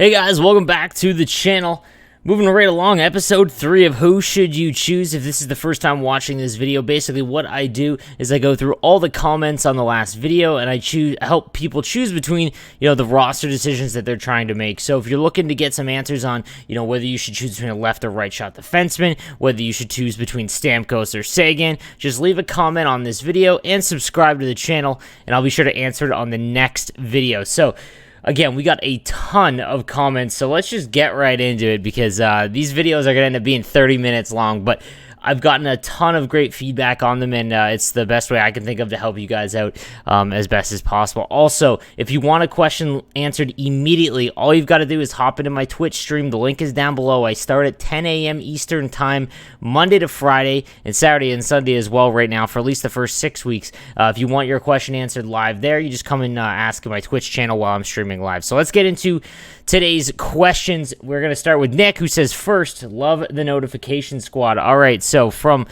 Hey guys, welcome back to the channel. Moving right along, episode 3 of Who Should You Choose. If this is the first time watching this video, basically what I do is I go through all the comments on the last video and I help people choose between, the roster decisions that they're trying to make. So if you're looking to get some answers on, whether you should choose between a left or right shot defenseman, whether you should choose between Stamkos or Sagan, just leave a comment on this video and subscribe to the channel and I'll be sure to answer it on the next video. So again, we got a ton of comments, so let's just get right into it because these videos are going to end up being 30 minutes long, but I've gotten a ton of great feedback on them, and it's the best way I can think of to help you guys out as best as possible. Also, if you want a question answered immediately, all you've got to do is hop into my Twitch stream. The link is down below. I start at 10 a.m. Eastern Time, Monday to Friday, and Saturday and Sunday as well right now for at least the first 6 weeks. If you want your question answered live there, you just come and ask in my Twitch channel while I'm streaming live. So let's get into today's questions. We're going to start with Nick, who says, first, love the notification squad. All right, so from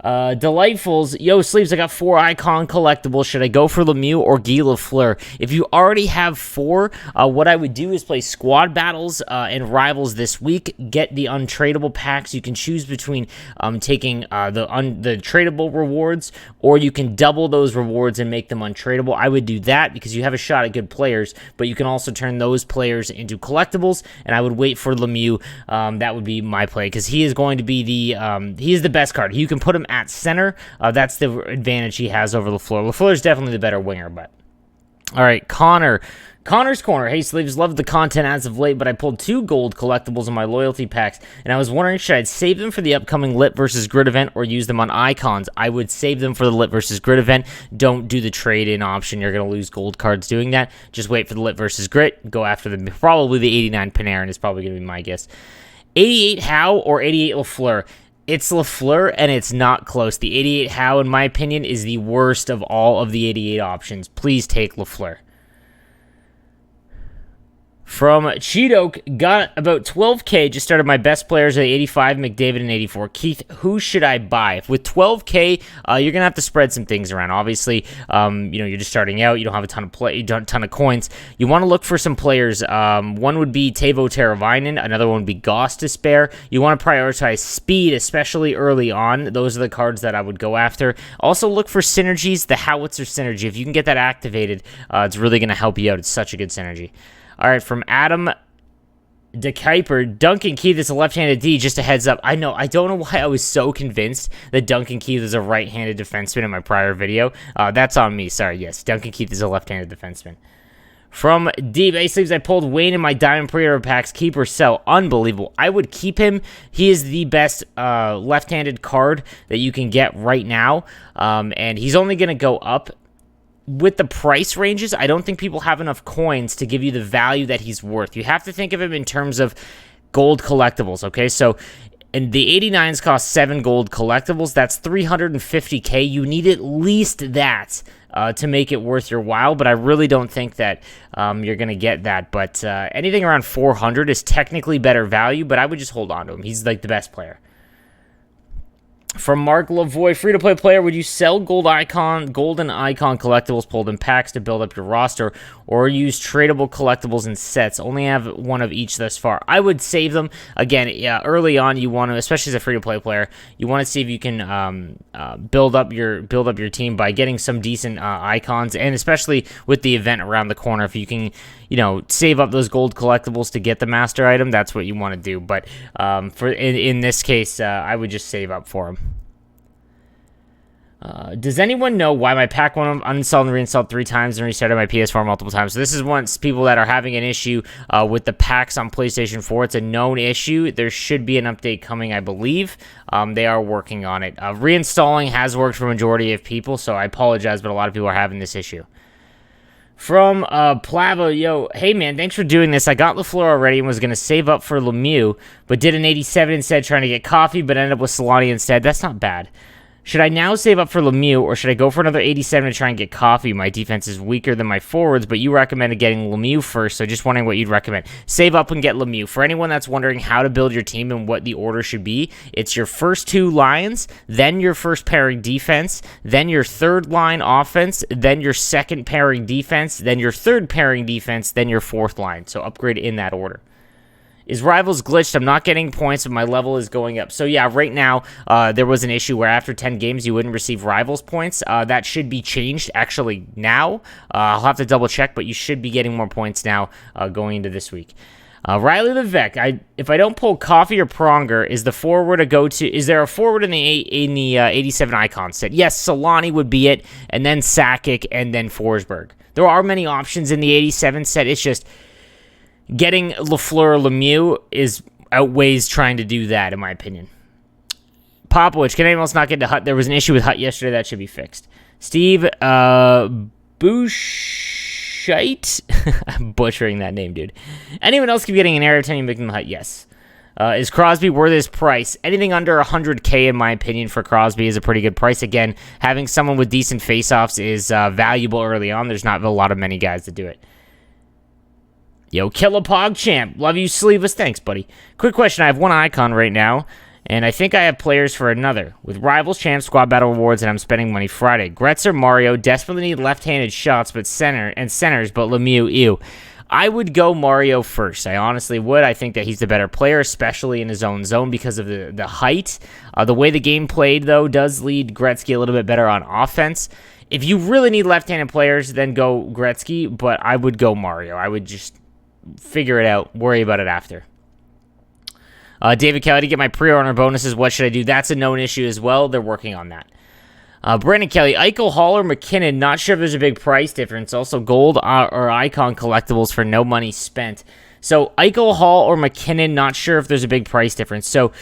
Delightfuls, yo, Sleeves, I got 4 icon collectibles. Should I go for Lemieux or Guy Lafleur? If you already have 4, what I would do is play squad battles and rivals this week. Get the untradeable packs. You can choose between taking the tradable rewards, or you can double those rewards and make them untradeable. I would do that because you have a shot at good players, but you can also turn those players into collectibles, and I would wait for Lemieux. That would be my play because he is going to be he is the best card. You can put him at center. That's the advantage he has over Lafleur. Lafleur is definitely the better winger, but all right, Connor's Corner. Hey, Sleeves, loved the content as of late, but I pulled 2 gold collectibles in my loyalty packs, and I was wondering, should I save them for the upcoming Lit versus Grid event or use them on icons? I would save them for the Lit versus Grid event. Don't do the trade-in option. You're going to lose gold cards doing that. Just wait for the Lit versus Grid. Go after probably the 89 Panarin is probably going to be my guess. 88 Howe or 88 Lafleur? It's Lafleur, and it's not close. The 88 Howe, in my opinion, is the worst of all of the 88 options. Please take Lafleur. From Cheeto, got about 12K, just started my best players at 85, McDavid, and 84. Keith, who should I buy? With 12K, you're going to have to spread some things around. Obviously, you're just starting out. You don't have a ton of coins. You want to look for some players. One would be Teuvo Teravainen. Another one would be Goss to spare. You want to prioritize speed, especially early on. Those are the cards that I would go after. Also, look for synergies, the Howitzer synergy. If you can get that activated, it's really going to help you out. It's such a good synergy. All right, from Adam De Kuiper, Duncan Keith is a left-handed D, just a heads up. I don't know why I was so convinced that Duncan Keith is a right-handed defenseman in my prior video. That's on me, sorry, yes, Duncan Keith is a left-handed defenseman. From Deep A Sleeves, I pulled Wayne in my Diamond Pre-Order packs, keep or sell, unbelievable. I would keep him. He is the best left-handed card that you can get right now, and he's only going to go up. With the price ranges, I don't think people have enough coins to give you the value that he's worth. You have to think of him in terms of gold collectibles, okay? So, and the 89s cost 7 gold collectibles. That's 350K. You need at least that to make it worth your while, but I really don't think that you're going to get that. But anything around 400 is technically better value, but I would just hold on to him. He's like the best player. From Mark Lavoie, free-to-play player, would you sell golden icon collectibles pulled in packs to build up your roster, or use tradable collectibles in sets? Only have one of each thus far. I would save them. Again, yeah, early on, you want to, especially as a free-to-play player, you want to see if you can build up your team by getting some decent icons, and especially with the event around the corner, if you can, save up those gold collectibles to get the master item, that's what you want to do. But in this case, I would just save up for them. Does anyone know why my pack went uninstalled and reinstalled 3 times and restarted my PS4 multiple times? So this is once people that are having an issue with the packs on PlayStation 4. It's a known issue. There should be an update coming, I believe. They are working on it. Reinstalling has worked for a majority of people, so I apologize, but a lot of people are having this issue. From Plavo, yo, hey man, thanks for doing this. I got Lafleur already and was going to save up for Lemieux, but did an 87 instead trying to get coffee, but ended up with Solani instead. That's not bad. Should I now save up for Lemieux, or should I go for another 87 to try and get coffee? My defense is weaker than my forwards, but you recommended getting Lemieux first, so just wondering what you'd recommend. Save up and get Lemieux. For anyone that's wondering how to build your team and what the order should be, it's your first 2 lines, then your first pairing defense, then your third line offense, then your second pairing defense, then your third pairing defense, then your fourth line. So upgrade in that order. Is Rivals glitched? I'm not getting points, but my level is going up. So yeah, right now, there was an issue where after 10 games, you wouldn't receive Rivals points. That should be changed, actually, now. I'll have to double check, but you should be getting more points now going into this week. Riley Levesque, if I don't pull Coffee or Pronger, is the forward a go-to? Is there a forward in the 87 icon set? Yes, Solani would be it, and then Sakic, and then Forsberg. There are many options in the 87 set. It's just getting Lafleur or Lemieux outweighs trying to do that, in my opinion. Popovich, can anyone else not get to Hut? There was an issue with Hut yesterday. That should be fixed. Steve Bouchite? I'm butchering that name, dude. Anyone else keep getting an error telling you making the Hut? Yes. Is Crosby worth his price? Anything under $100K, in my opinion, for Crosby is a pretty good price. Again, having someone with decent faceoffs is valuable early on. There's not many guys that do it. Yo, Killapog Champ. Love you, Sleeveless. Thanks, buddy. Quick question. I have one icon right now, and I think I have players for another. With Rivals, Champ, Squad Battle Rewards, and I'm spending money Friday. Gretz or Mario desperately need left-handed shots, but centers, but Lemieux, ew. I would go Mario first. I honestly would. I think that he's the better player, especially in his own zone because of the height. The way the game played, though, does lead Gretzky a little bit better on offense. If you really need left-handed players, then go Gretzky, but I would go Mario. I would just figure it out, worry about it after. David Kelly, to get my pre-order bonuses, what should I do? That's a known issue as well. They're working on that. Brandon Kelly, Eichel, Hall, or McKinnon, not sure if there's a big price difference. Also, gold or icon collectibles for no money spent. So, Eichel, Hall, or McKinnon, not sure if there's a big price difference. So,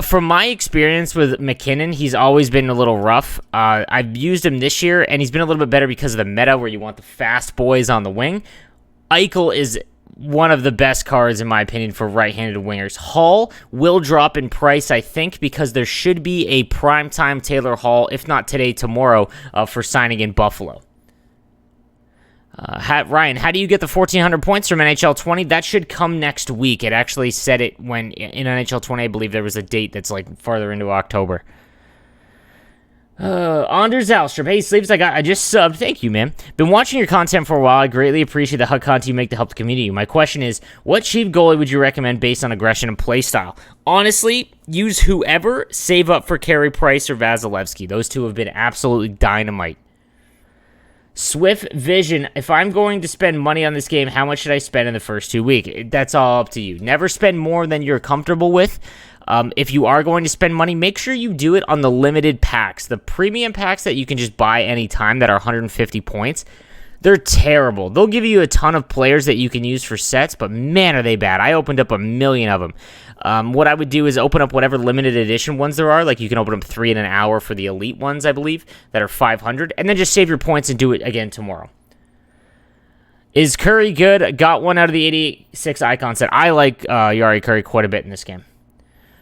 from my experience with McKinnon, he's always been a little rough. I've used him this year, and he's been a little bit better because of the meta where you want the fast boys on the wing. Eichel is one of the best cards, in my opinion, for right-handed wingers. Hall will drop in price, I think, because there should be a primetime Taylor Hall, if not today, tomorrow, for signing in Buffalo. Ryan, how do you get the 1,400 points from NHL 20? That should come next week. It actually said it when in NHL 20, I believe there was a date that's like farther into October. Anders Alstrom. Hey, Sleeves, I just subbed. Thank you, man. Been watching your content for a while. I greatly appreciate the HUD content you make to help the community. My question is, what cheap goalie would you recommend based on aggression and play style? Honestly, use whoever, save up for Carey Price or Vasilevsky. Those two have been absolutely dynamite. Swift Vision, if I'm going to spend money on this game, how much should I spend in the first 2 weeks? That's all up to you. Never spend more than you're comfortable with. If you are going to spend money, make sure you do it on the limited packs. The premium packs that you can just buy anytime that are 150 points, they're terrible. They'll give you a ton of players that you can use for sets, but man, are they bad. I opened up 1 million of them. What I would do is open up whatever limited edition ones there are. Like you can open up 3 in an hour for the elite ones, I believe, that are 500, and then just save your points and do it again tomorrow. Is Curry good? Got one out of the 86 icon set. I like Yari Curry quite a bit in this game.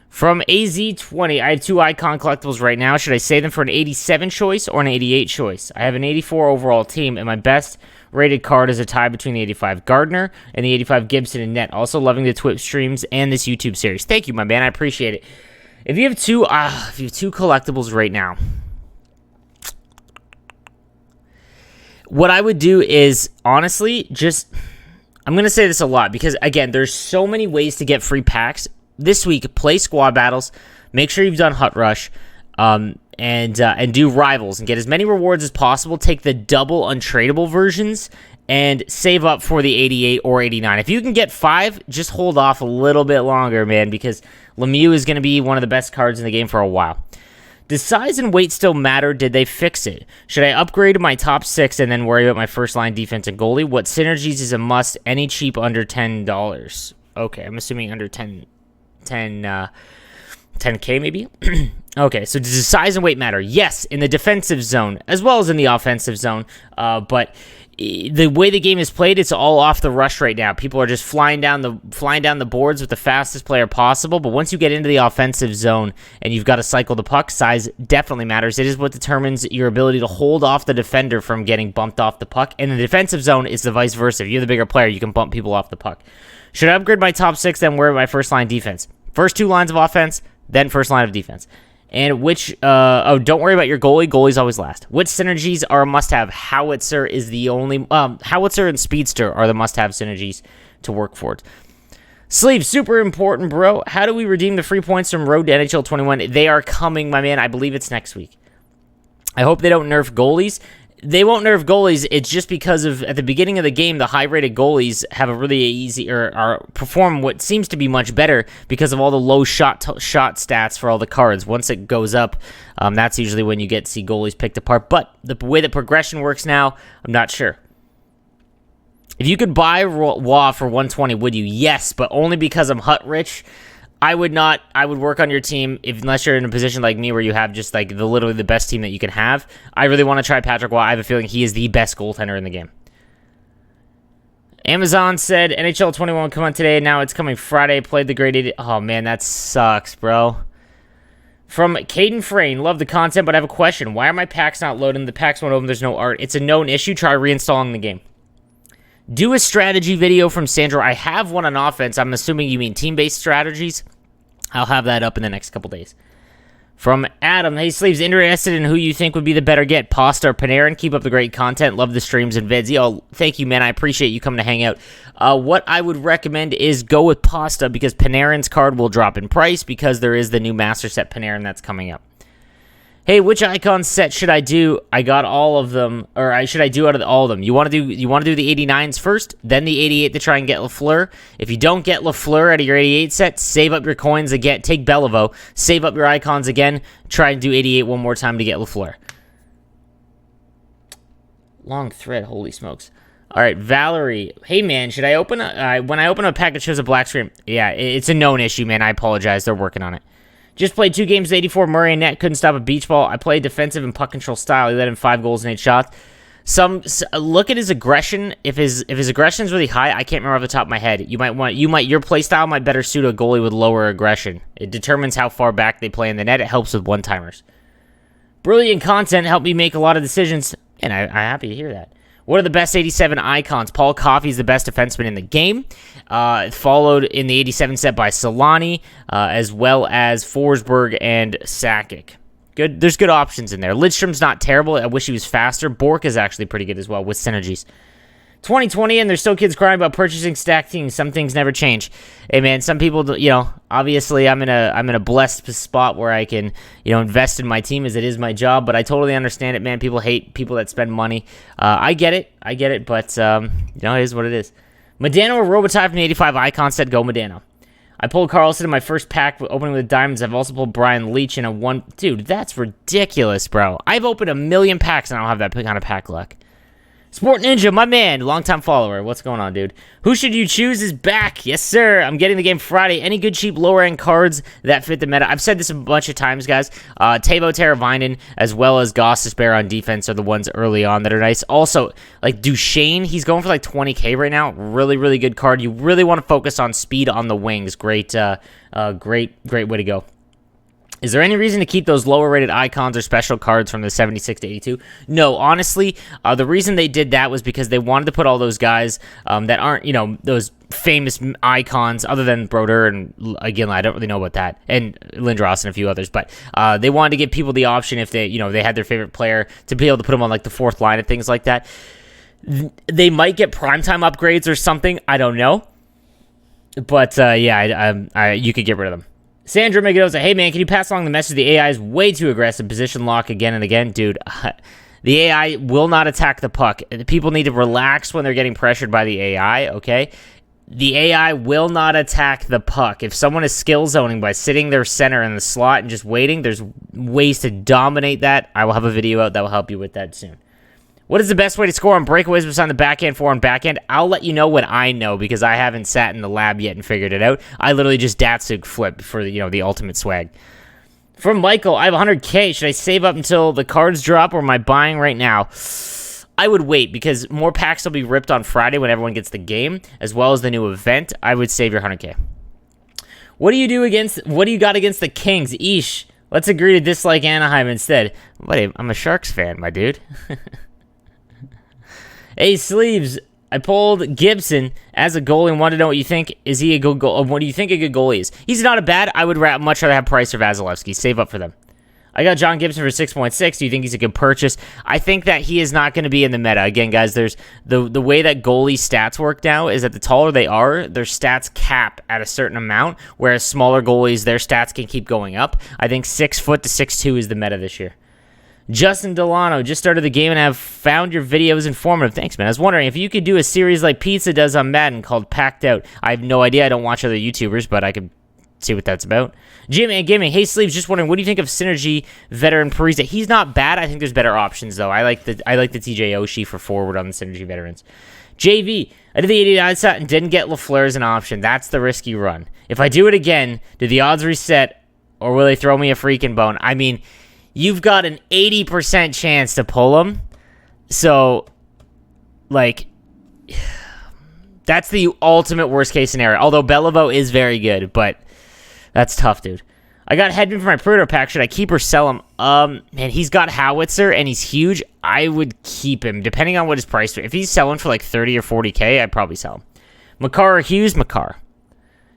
From AZ20, I have 2 icon collectibles right now. Should I save them for an 87 choice or an 88 choice? I have an 84 overall team, and my best rated card is a tie between the 85 Gardner and the 85 Gibson and Net. Also loving the Twitch streams and this YouTube series. Thank you, my man. I appreciate it. If you have two collectibles right now, what I would do is, honestly, I'm going to say this a lot because, again, there's so many ways to get free packs. This week, play squad battles. Make sure you've done Hut Rush, and do Rivals and get as many rewards as possible. Take the double untradeable versions and save up for the 88 or 89. If you can get 5, just hold off a little bit longer, man, because Lemieux is going to be one of the best cards in the game for a while. Does size and weight still matter? Did they fix it? Should I upgrade to my top 6 and then worry about my first line defense and goalie? What synergies is a must? Any cheap under $10? Okay, I'm assuming under 10K maybe. Okay, so does the size and weight matter? Yes, in the defensive zone as well as in the offensive zone. But the way the game is played, it's all off the rush right now. People are just flying down the boards with the fastest player possible. But once you get into the offensive zone and you've got to cycle the puck, size definitely matters. It is what determines your ability to hold off the defender from getting bumped off the puck. And the defensive zone is the vice versa. If you're the bigger player, you can bump people off the puck. Should I upgrade my top 6, then worry about my first line defense? First 2 lines of offense, then first line of defense. And don't worry about your goalie. Goalie's always last. Which synergies are a must-have? Howitzer is the only... Howitzer and Speedster are the must-have synergies to work for it. Sleeve, super important, bro. How do we redeem the free points from Road to NHL 21? They are coming, my man. I believe it's next week. I hope they don't nerf goalies. They won't nerf goalies. It's just because of, at the beginning of the game, the high-rated goalies have a really easy, or perform what seems to be much better because of all the low shot stats for all the cards. Once it goes up, that's usually when you get to see goalies picked apart. But the way the progression works now, I'm not sure. If you could buy Wah for 120, would you? Yes, but only because I'm hut rich. I would not. I would work on your team unless you're in a position like me where you have just like literally the best team that you can have. I really want to try Patrick Waugh. I have a feeling he is the best goaltender in the game. Amazon said NHL 21 come on today. Now it's coming Friday. Played the grade 80. Oh man, that sucks, bro. From Caden Frayne, love the content, but I have a question. Why are my packs not loading? The packs won't open. There's no art. It's a known issue. Try reinstalling the game. Do a strategy video from Sandro. I have one on offense. I'm assuming you mean team-based strategies. I'll have that up in the next couple days. From Adam, hey, Sleeves, interested in who you think would be the better get, Pasta or Panarin? Keep up the great content. Love the streams and vids. Yo, thank you, man. I appreciate you coming to hang out. What I would recommend is go with Pasta because Panarin's card will drop in price because there is the new Master Set Panarin that's coming up. Hey, which icon set should I do? I got all of them, or should I do out of all of them? You want to do the 89s first, then the 88 to try and get Lafleur. If you don't get Lafleur out of your 88 set, save up your coins again. Take Beliveau, save up your icons again. Try and do 88 one more time to get Lafleur. Long thread, holy smokes! All right, Valerie. Hey man, should I open when I open a pack that shows a black screen? Yeah, it's a known issue, man. I apologize. They're working on it. Just played 2 games, 84 Murray and net, couldn't stop a beach ball. I played defensive and puck control style. He let in 5 goals and 8 shots. Look at his aggression. If his aggression is really high, I can't remember off the top of my head. Your play style might better suit a goalie with lower aggression. It determines how far back they play in the net. It helps with one-timers. Brilliant content helped me make a lot of decisions, and I'm happy to hear that. What are the best 87 icons? Paul Coffey is the best defenseman in the game. Followed in the 87 set by Solani, as well as Forsberg and Sakic. Good. There's good options in there. Lidstrom's not terrible. I wish he was faster. Bork is actually pretty good as well with synergies. 2020, and there's still kids crying about purchasing stacked teams. Some things never change. Hey man, some people, obviously I'm in a blessed spot where I can, invest in my team as it is my job. But I totally understand it, man. People hate people that spend money. I get it, but it is what it is. Modano or Robitaille from the 85 icon said go Modano. I pulled Carlson in my first pack opening with diamonds. I've also pulled Brian Leach in a one. Dude, that's ridiculous, bro. I've opened 1,000,000 packs and I don't have that kind of pack luck. Sport Ninja, my man, longtime follower. What's going on, dude? Who should you choose is back. Yes, sir. I'm getting the game Friday. Any good, cheap, lower-end cards that fit the meta? I've said this a bunch of times, guys. Teuvo Teravainen, as well as Gostisbehere on defense are the ones early on that are nice. Also, like Duchesne, he's going for like 20K right now. Really, really good card. You really want to focus on speed on the wings. Great way to go. Is there any reason to keep those lower-rated icons or special cards from the 76 to 82? No, honestly, the reason they did that was because they wanted to put all those guys that aren't, those famous icons, other than Brodeur and, again, I don't really know about that, and Lindros and a few others, but they wanted to give people the option if they, they had their favorite player to be able to put them on, like, the 4th line and things like that. They might get primetime upgrades or something, I don't know. But, you could get rid of them. Sandra Megadoza, hey man, can you pass along the message? The AI is way too aggressive. Position lock again and again. Dude, the AI will not attack the puck. People need to relax when they're getting pressured by the AI, okay? The AI will not attack the puck. If someone is skill zoning by sitting their center in the slot and just waiting, there's ways to dominate that. I will have a video out that will help you with that soon. What is the best way to score on breakaways besides the backhand, forehand, backhand? I'll let you know what I know because I haven't sat in the lab yet and figured it out. I literally just Datsug flip for the ultimate swag. From Michael, I have 100K. Should I save up until the cards drop or am I buying right now? I would wait because more packs will be ripped on Friday when everyone gets the game as well as the new event. I would save your 100K. What do you got against the Kings? Eesh. Let's agree to dislike Anaheim instead. Buddy, I'm a Sharks fan, my dude. Hey, Sleeves, I pulled Gibson as a goalie and wanted to know what you think. Is he a good goal? What do you think a good goalie is? He's not a bad. I would much rather have Price or Vasilevsky. Save up for them. I got John Gibson for 6.6. Do you think he's a good purchase? I think that he is not going to be in the meta. Again, guys, there's the way that goalie stats work now is that the taller they are, their stats cap at a certain amount, whereas smaller goalies, their stats can keep going up. I think 6 foot to 6'2" is the meta this year. Justin Delano, just started the game and have found your videos informative. Thanks, man. I was wondering if you could do a series like Pizza does on Madden called Packed Out. I have no idea. I don't watch other YouTubers, but I could see what that's about. Jimmy and Gaming, hey Sleeves, just wondering, what do you think of Synergy veteran Parisa? He's not bad. I think there's better options though. I like the TJ Oshie for forward on the Synergy veterans. JV, I did the 89 set and didn't get Lafleur as an option. That's the risky run. If I do it again, do the odds reset or will they throw me a freaking bone? I mean, you've got an 80% chance to pull him. So, like, that's the ultimate worst case scenario. Although Beliveau is very good, but that's tough, dude. I got Hedman for my Predator pack. Should I keep or sell him? Man, he's got Howitzer, and he's huge. I would keep him, depending on what his price is. If he's selling for like 30 or 40K, I'd probably sell him. Makar or Hughes? Makar.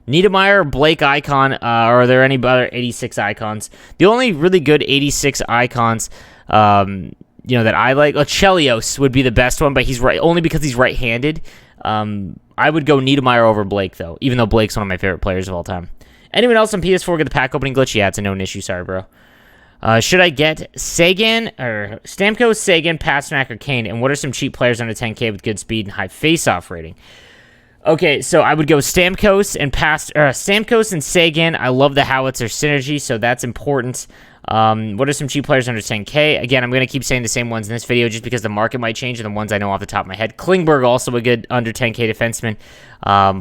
Niedermeyer or Blake Icon? Are there any other 86 icons? The only really good 86 icons, that I like, Chelios would be the best one, but he's right only because he's right-handed. I would go Niedermeyer over Blake, though, even though Blake's one of my favorite players of all time. Anyone else on PS4 get the pack opening glitch? Yeah, it's a known issue. Sorry, bro. Should I get Sagan or Stamkos, Sagan, Pasternak, or Kane? And what are some cheap players under 10K with good speed and high face-off rating? Okay, so I would go Stamkos and Sagan. I love the Howitzer synergy, so that's important. What are some cheap players under 10K? Again, I'm going to keep saying the same ones in this video just because the market might change and the ones I know off the top of my head. Klingberg, also a good under 10K defenseman,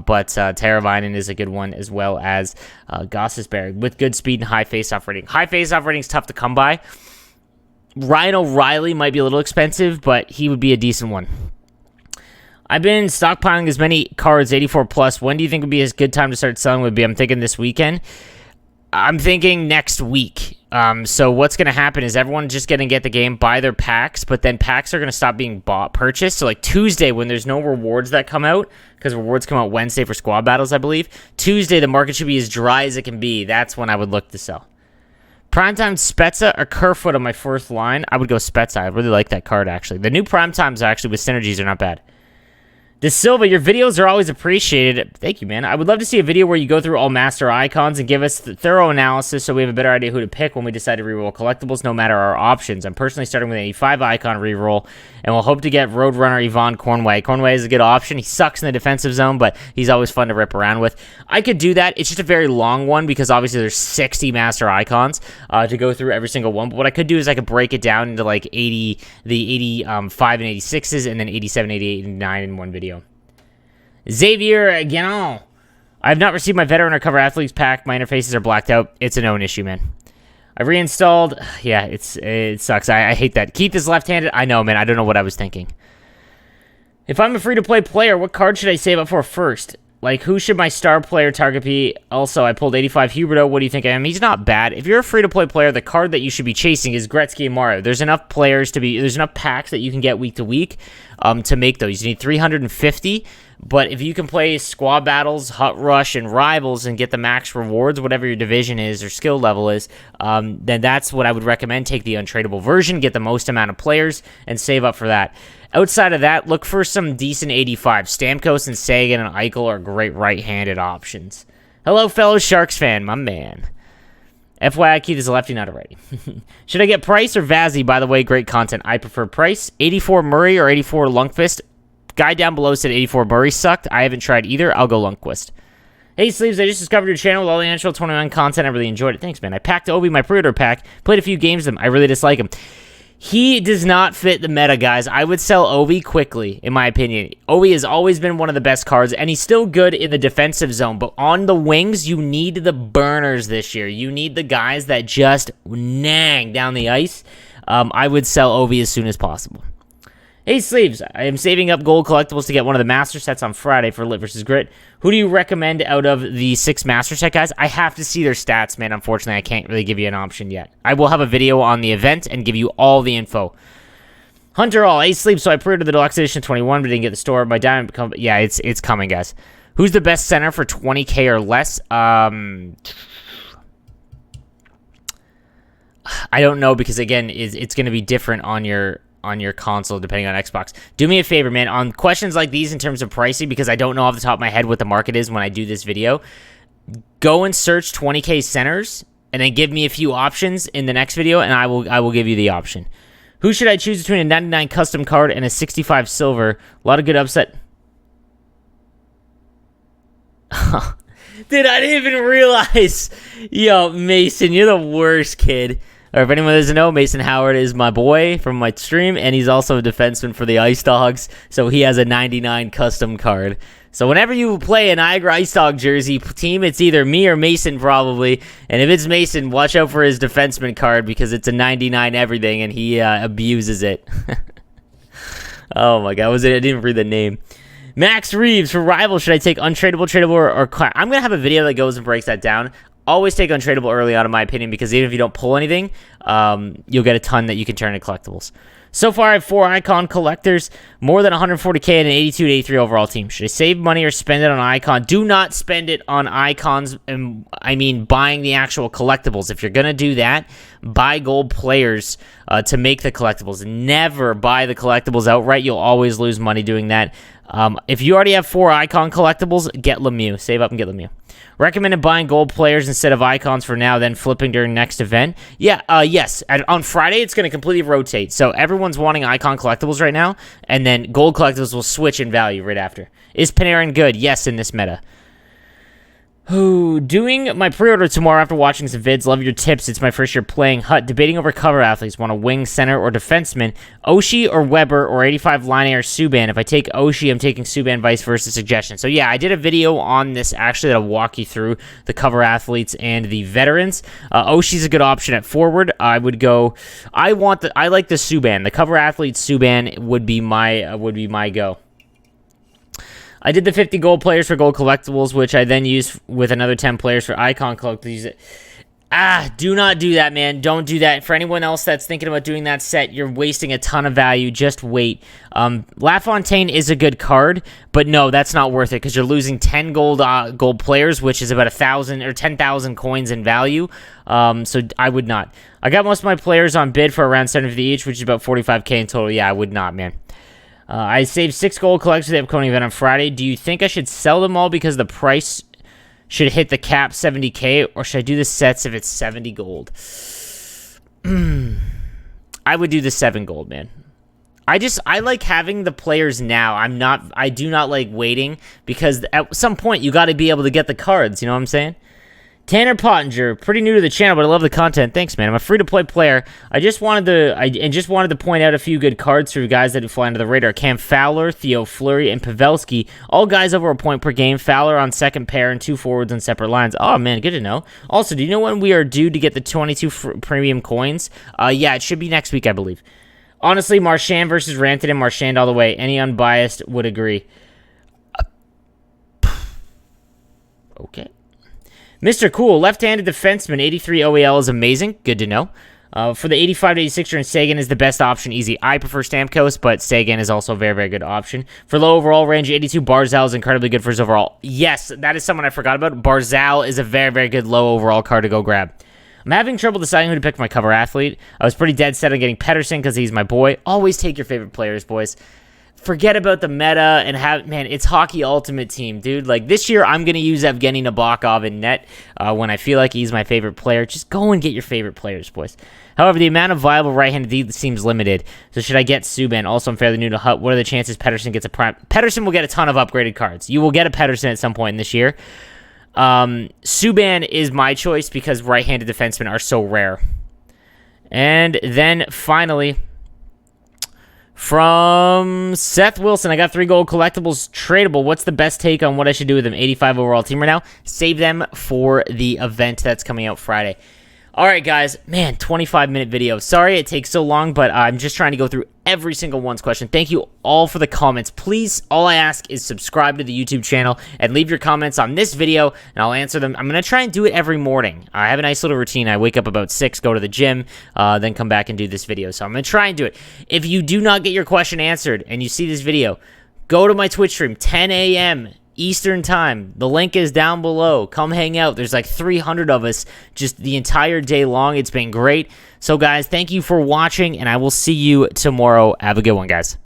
but Teravainen is a good one, as well as Gossesberg with good speed and high face-off rating. High face-off rating is tough to come by. Ryan O'Reilly might be a little expensive, but he would be a decent one. I've been stockpiling as many cards, 84 plus. When do you think would be a good time to start selling? I'm thinking this weekend. I'm thinking next week. So what's going to happen is everyone's just going to get the game, buy their packs, but then packs are going to stop being purchased. So like Tuesday, when there's no rewards that come out, because rewards come out Wednesday for squad battles, I believe. Tuesday, the market should be as dry as it can be. That's when I would look to sell. Primetime Spezza or Kerfoot on my first line. I would go Spezza. I really like that card, actually. The new Primetimes, actually, with synergies are not bad. De Silva, your videos are always appreciated. Thank you, man. I would love to see a video where you go through all master icons and give us the thorough analysis so we have a better idea who to pick when we decide to reroll collectibles, no matter our options. I'm personally starting with an 85 icon reroll, and we'll hope to get Roadrunner Yvonne Cornway. Cornway is a good option. He sucks in the defensive zone, but he's always fun to rip around with. I could do that. It's just a very long one because obviously there's 60 master icons to go through every single one. But what I could do is I could break it down into like the 85 and 86s, and then 87, 88, and 89 in one video. Xavier Guénon. I have not received my veteran or cover athletes pack. My interfaces are blacked out. It's a known issue, man. I reinstalled. Yeah, it sucks. I hate that. Keith is left-handed. I know, man. I don't know what I was thinking. If I'm a free-to-play player, what card should I save up for first? Like, who should my star player target be? Also, I pulled 85 Huberto. What do you think I am? He's not bad. If you're a free-to-play player, the card that you should be chasing is Gretzky and Mario. There's enough players there's enough packs that you can get week to week to make those. You need 350, but if you can play squad battles, hut rush, and rivals and get the max rewards, whatever your division is or skill level is, then that's what I would recommend. Take the untradeable version, get the most amount of players, and save up for that. Outside of that, look for some decent 85. Stamkos and Sagan and Eichel are great right-handed options. Hello, fellow Sharks fan, my man. FYI, Keith is a lefty, not a righty. Should I get Price or Vazzy? By the way, great content. I prefer Price. 84 Murray or 84 Lundqvist? Guy down below said 84 Murray sucked. I haven't tried either. I'll go Lundqvist. Hey, Sleeves, I just discovered your channel with all the NHL 21 content. I really enjoyed it. Thanks, man. I packed Obi, my pre-order pack. Played a few games with him. I really dislike him. He does not fit the meta, guys. I would sell Ovi quickly, in my opinion. Ovi has always been one of the best cards, and he's still good in the defensive zone. But on the wings, you need the burners this year. You need the guys that just nang down the ice. I would sell Ovi as soon as possible. Hey, Sleeves, I am saving up gold collectibles to get one of the master sets on Friday for Lit vs. Grit. Who do you recommend out of the 6 master set guys? I have to see their stats, man. Unfortunately, I can't really give you an option yet. I will have a video on the event and give you all the info. Hunter All, hey, Sleeves, so I pre-ordered the Deluxe Edition 21, but didn't get the store. My diamond, yeah, it's coming, guys. Who's the best center for 20K or less? I don't know because, again, it's going to be different on your console depending on Xbox. Do me a favor, man, on questions like these in terms of pricing, because I don't know off the top of my head what the market is when I do this video. Go and search 20K centers and then give me a few options in the next video, and I will give you the option. Who should I choose between a 99 custom card and a 65 silver? A lot of good upset. Dude, I didn't even realize. Yo, Mason, you're the worst, kid. Or if anyone doesn't know, Mason Howard is my boy from my stream, and he's also a defenseman for the Ice Dogs, so he has a 99 custom card. So whenever you play a Niagara Ice Dog jersey team, it's either me or Mason probably, and if it's Mason, watch out for his defenseman card because it's a 99 everything, and he abuses it. Oh my god, I didn't read the name. Max Reeves for Rival, should I take untradeable, tradable, or I'm going to have a video that goes and breaks that down. Always take untradeable early on, in my opinion, because even if you don't pull anything, you'll get a ton that you can turn into collectibles. So far, I have 4 icon collectors, more than 140K, and an 82 to 83 overall team. Should I save money or spend it on icon? Do not spend it on icons, and I mean buying the actual collectibles. If you're going to do that, buy gold players to make the collectibles. Never buy the collectibles outright. You'll always lose money doing that. If you already have 4 icon collectibles, get Lemieux. Save up and get Lemieux. Recommended buying gold players instead of icons for now, then flipping during next event. Yeah, yes. On Friday, it's going to completely rotate. So everyone's wanting icon collectibles right now, and then gold collectibles will switch in value right after. Is Panarin good? Yes, in this meta. Doing my pre-order tomorrow after watching some vids. Love your tips. It's my first year playing. Hut, debating over cover athletes. Want a wing, center, or defenseman. Oshie or Weber or 85 Laine or Subban. If I take Oshie, I'm taking Subban, vice versa suggestion. So yeah, I did a video on this actually that'll walk you through the cover athletes and the veterans. Oshie's a good option at forward. I would go. I like the Subban. The cover athlete Subban would be my go. I did the 50 gold players for gold collectibles, which I then used with another 10 players for icon collectibles. Do not do that, man. Don't do that. For anyone else that's thinking about doing that set, you're wasting a ton of value. Just wait. LaFontaine is a good card, but no, that's not worth it because you're losing 10 gold players, which is about 1,000 or 10,000 coins in value. So I would not. I got most of my players on bid for around 70 each, which is about 45K in total. Yeah, I would not, man. I saved 6 gold collectors for the upcoming event on Friday. Do you think I should sell them all because the price should hit the cap 70K, or should I do the sets if it's 70 gold? I would do the 7 gold, man. I like having the players now. I do not like waiting because at some point you got to be able to get the cards. You know what I'm saying? Tanner Pottinger, pretty new to the channel, but I love the content. Thanks, man. I'm a free-to-play player. I just wanted to point out a few good cards for guys that fly under the radar. Cam Fowler, Theo Fleury, and Pavelski. All guys over a point per game. Fowler on second pair and 2 forwards on separate lines. Oh, man, good to know. Also, do you know when we are due to get the 22 premium coins? Yeah, it should be next week, I believe. Honestly, Marchand versus Rantanen, Marchand all the way. Any unbiased would agree. Okay. Mr. Cool, left-handed defenseman, 83 OEL is amazing. Good to know. For the 85 to 86er, and Sagan is the best option. Easy. I prefer Stamkos, but Sagan is also a very, very good option. For low overall range, 82, Barzal is incredibly good for his overall. Yes, that is someone I forgot about. Barzal is a very, very good low overall card to go grab. I'm having trouble deciding who to pick for my cover athlete. I was pretty dead set on getting Pettersson because he's my boy. Always take your favorite players, boys. Forget about the meta and man, it's Hockey Ultimate Team, dude. Like, this year, I'm going to use Evgeny Nabokov in net when I feel like he's my favorite player. Just go and get your favorite players, boys. However, the amount of viable right-handed D seems limited. So should I get Subban? Also, I'm fairly new to Hut. What are the chances Pettersson gets a prime? Pettersson will get a ton of upgraded cards. You will get a Pettersson at some point in this year. Subban is my choice because right-handed defensemen are so rare. And then, finally, from Seth Wilson, I got 3 gold collectibles tradable. What's the best take on what I should do with them? 85 overall team right now. Save them for the event that's coming out Friday. All right, guys. Man, 25-minute video. Sorry it takes so long, but I'm just trying to go through every single one's question. Thank you all for the comments. Please, all I ask is subscribe to the YouTube channel and leave your comments on this video, and I'll answer them. I'm going to try and do it every morning. I have a nice little routine. I wake up about 6, go to the gym, then come back and do this video. So I'm going to try and do it. If you do not get your question answered and you see this video, go to my Twitch stream, 10 a.m. Eastern Time. The link is down below. Come hang out. There's like 300 of us just the entire day long. It's been great. So, guys, thank you for watching, and I will see you tomorrow. Have a good one, guys.